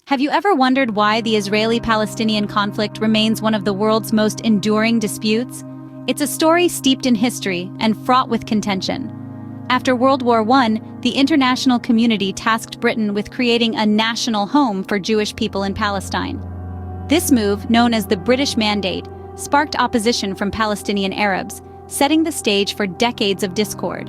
Have you ever wondered why the Israeli-Palestinian conflict remains one of the world's most enduring disputes? It's a story steeped in history and fraught with contention. After World War I, the international community tasked Britain with creating a national home for Jewish people in Palestine. This move, known as the British Mandate, sparked opposition from Palestinian Arabs, setting the stage for decades of discord.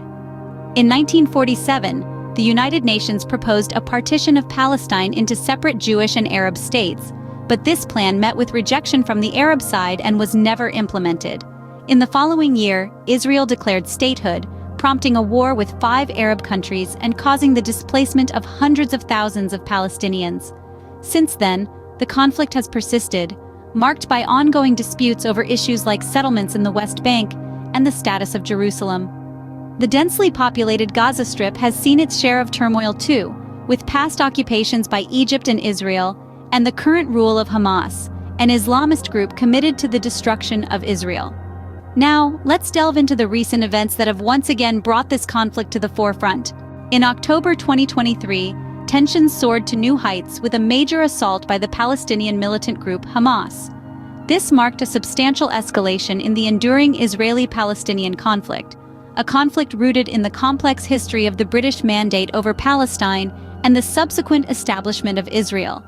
In 1947, the United Nations proposed a partition of Palestine into separate Jewish and Arab states, but this plan met with rejection from the Arab side and was never implemented. In the following year, Israel declared statehood, prompting a war with 5 Arab countries and causing the displacement of hundreds of thousands of Palestinians. Since then, the conflict has persisted, marked by ongoing disputes over issues like settlements in the West Bank and the status of Jerusalem. The densely populated Gaza Strip has seen its share of turmoil too, with past occupations by Egypt and Israel, and the current rule of Hamas, an Islamist group committed to the destruction of Israel. Now, let's delve into the recent events that have once again brought this conflict to the forefront. In October 2023, tensions soared to new heights with a major assault by the Palestinian militant group Hamas. This marked a substantial escalation in the enduring Israeli-Palestinian conflict, a conflict rooted in the complex history of the British Mandate over Palestine and the subsequent establishment of Israel.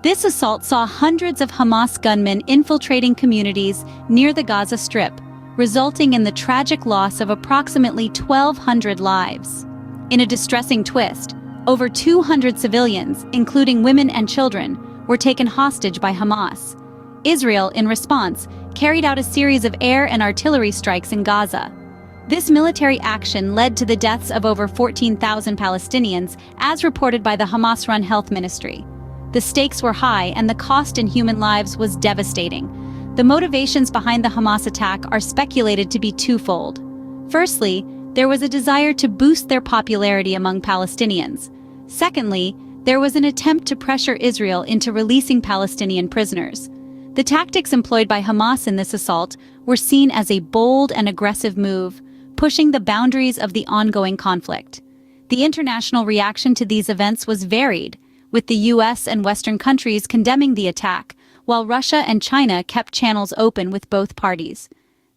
This assault saw hundreds of Hamas gunmen infiltrating communities near the Gaza Strip, resulting in the tragic loss of approximately 1,200 lives. In a distressing twist, over 200 civilians, including women and children, were taken hostage by Hamas. Israel, in response, carried out a series of air and artillery strikes in Gaza. This military action led to the deaths of over 14,000 Palestinians, as reported by the Hamas-run health ministry. The stakes were high and the cost in human lives was devastating. The motivations behind the Hamas attack are speculated to be twofold. Firstly, there was a desire to boost their popularity among Palestinians. Secondly, there was an attempt to pressure Israel into releasing Palestinian prisoners. The tactics employed by Hamas in this assault were seen as a bold and aggressive move, pushing the boundaries of the ongoing conflict. The international reaction to these events was varied, with the US and Western countries condemning the attack, while Russia and China kept channels open with both parties.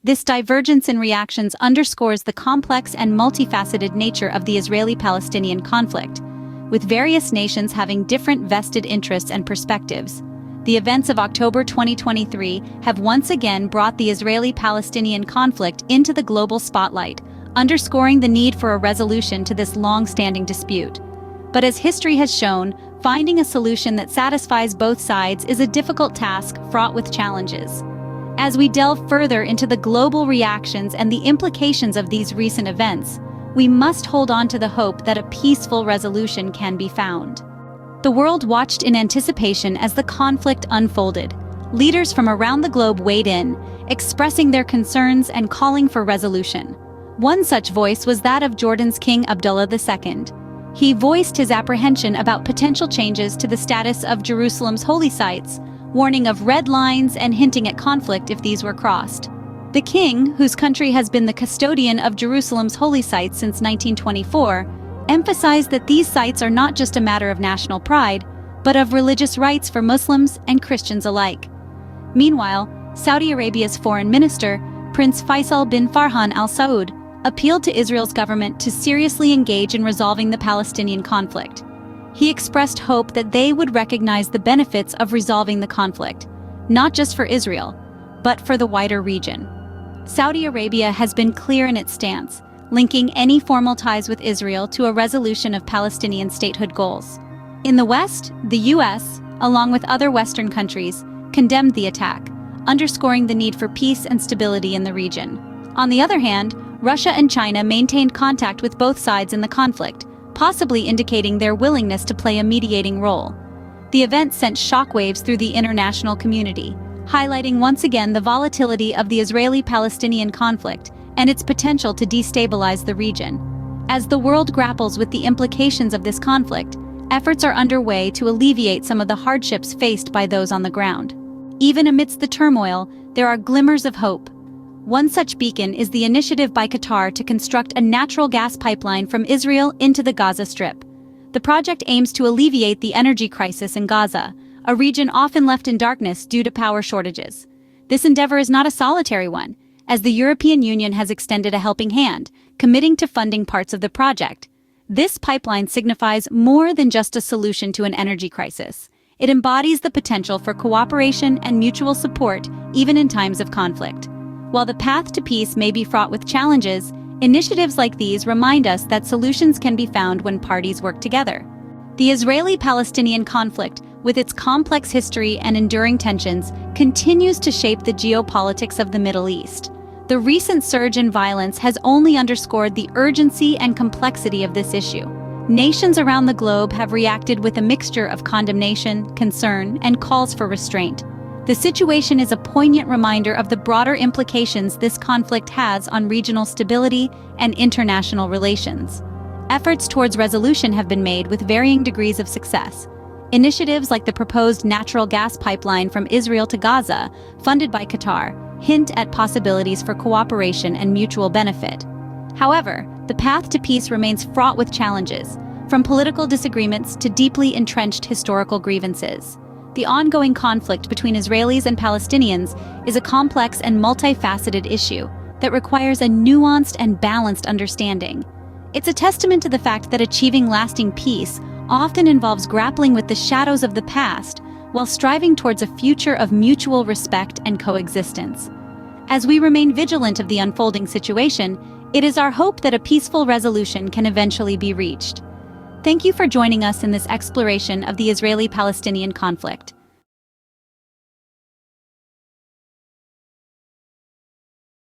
This divergence in reactions underscores the complex and multifaceted nature of the Israeli-Palestinian conflict, with various nations having different vested interests and perspectives. The events of October 2023 have once again brought the Israeli-Palestinian conflict into the global spotlight, underscoring the need for a resolution to this long-standing dispute. But as history has shown, finding a solution that satisfies both sides is a difficult task fraught with challenges. As we delve further into the global reactions and the implications of these recent events, we must hold on to the hope that a peaceful resolution can be found. The world watched in anticipation as the conflict unfolded. Leaders from around the globe weighed in, expressing their concerns and calling for resolution. One such voice was that of Jordan's King Abdullah II. He voiced his apprehension about potential changes to the status of Jerusalem's holy sites, warning of red lines and hinting at conflict if these were crossed. The king, whose country has been the custodian of Jerusalem's holy sites since 1924, emphasized that these sites are not just a matter of national pride, but of religious rights for Muslims and Christians alike. Meanwhile, Saudi Arabia's foreign minister, Prince Faisal bin Farhan Al Saud, appealed to Israel's government to seriously engage in resolving the Palestinian conflict. He expressed hope that they would recognize the benefits of resolving the conflict, not just for Israel, but for the wider region. Saudi Arabia has been clear in its stance, linking any formal ties with Israel to a resolution of Palestinian statehood goals. In the West, the US, along with other Western countries, condemned the attack, underscoring the need for peace and stability in the region. On the other hand, Russia and China maintained contact with both sides in the conflict, possibly indicating their willingness to play a mediating role. The event sent shockwaves through the international community, highlighting once again the volatility of the Israeli-Palestinian conflict and its potential to destabilize the region. As the world grapples with the implications of this conflict, efforts are underway to alleviate some of the hardships faced by those on the ground. Even amidst the turmoil, there are glimmers of hope. One such beacon is the initiative by Qatar to construct a natural gas pipeline from Israel into the Gaza Strip. The project aims to alleviate the energy crisis in Gaza, a region often left in darkness due to power shortages. This endeavor is not a solitary one, as the European Union has extended a helping hand, committing to funding parts of the project. This pipeline signifies more than just a solution to an energy crisis. It embodies the potential for cooperation and mutual support, even in times of conflict. While the path to peace may be fraught with challenges, initiatives like these remind us that solutions can be found when parties work together. The Israeli-Palestinian conflict, with its complex history and enduring tensions, continues to shape the geopolitics of the Middle East. The recent surge in violence has only underscored the urgency and complexity of this issue. Nations around the globe have reacted with a mixture of condemnation, concern, and calls for restraint. The situation is a poignant reminder of the broader implications this conflict has on regional stability and international relations. Efforts towards resolution have been made with varying degrees of success. Initiatives like the proposed natural gas pipeline from Israel to Gaza, funded by Qatar, hint at possibilities for cooperation and mutual benefit. However, the path to peace remains fraught with challenges, from political disagreements to deeply entrenched historical grievances. The ongoing conflict between Israelis and Palestinians is a complex and multifaceted issue that requires a nuanced and balanced understanding. It's a testament to the fact that achieving lasting peace often involves grappling with the shadows of the past while striving towards a future of mutual respect and coexistence. As we remain vigilant of the unfolding situation, it is our hope that a peaceful resolution can eventually be reached. Thank you for joining us in this exploration of the Israeli-Palestinian conflict.